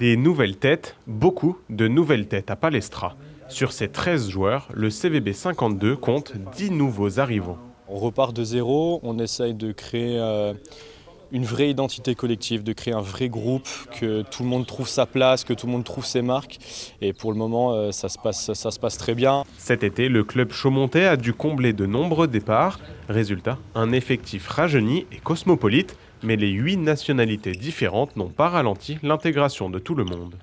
Des nouvelles têtes, beaucoup de nouvelles têtes à Palestra. Sur ces 13 joueurs, le CVB 52 compte 10 nouveaux arrivants. On repart de zéro, on essaye de créer une vraie identité collective, de créer un vrai groupe, que tout le monde trouve sa place, que tout le monde trouve ses marques. Et pour le moment, ça se passe très bien. Cet été, le club chaumontais a dû combler de nombreux départs. Résultat, un effectif rajeuni et cosmopolite, mais les 8 nationalités différentes n'ont pas ralenti l'intégration de tout le monde.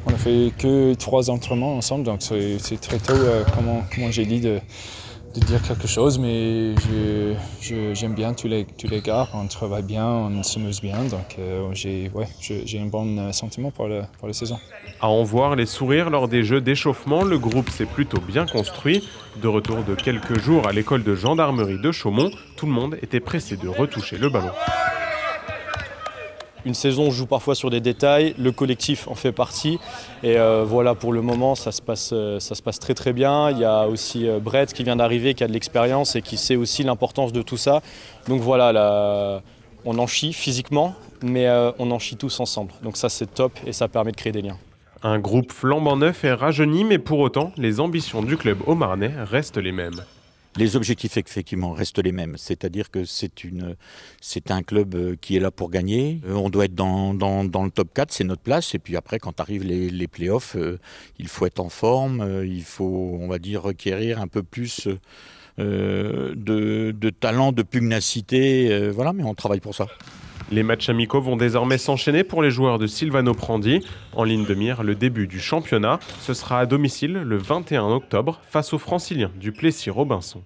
On n'a fait que 3 entraînements ensemble, donc c'est très tôt, comment j'ai dit, de dire quelque chose, mais j'aime bien tous les gars, on travaille bien, on s'amuse bien, donc j'ai un bon sentiment pour la saison. À en voir les sourires lors des jeux d'échauffement, le groupe s'est plutôt bien construit. De retour de quelques jours à l'école de gendarmerie de Chaumont, tout le monde était pressé de retoucher le ballon. Une saison joue parfois sur des détails, le collectif en fait partie. Et voilà, pour le moment, ça se passe très très bien. Il y a aussi Brett qui vient d'arriver, qui a de l'expérience et qui sait aussi l'importance de tout ça. Donc voilà, là, on en chie physiquement, mais on en chie tous ensemble. Donc ça, c'est top et ça permet de créer des liens. Un groupe flambant neuf et rajeuni, mais pour autant, les ambitions du club haut-marnais restent les mêmes. Les objectifs, effectivement, restent les mêmes. C'est-à-dire que c'est un club qui est là pour gagner. On doit être dans le top 4, c'est notre place. Et puis après, quand arrivent les playoffs, il faut être en forme. Il faut, on va dire, requérir un peu plus de talent, de pugnacité. Voilà, mais on travaille pour ça. Les matchs amicaux vont désormais s'enchaîner pour les joueurs de Silvano Prandi. En ligne de mire, le début du championnat. Ce sera à domicile le 21 octobre face aux Franciliens du Plessis-Robinson.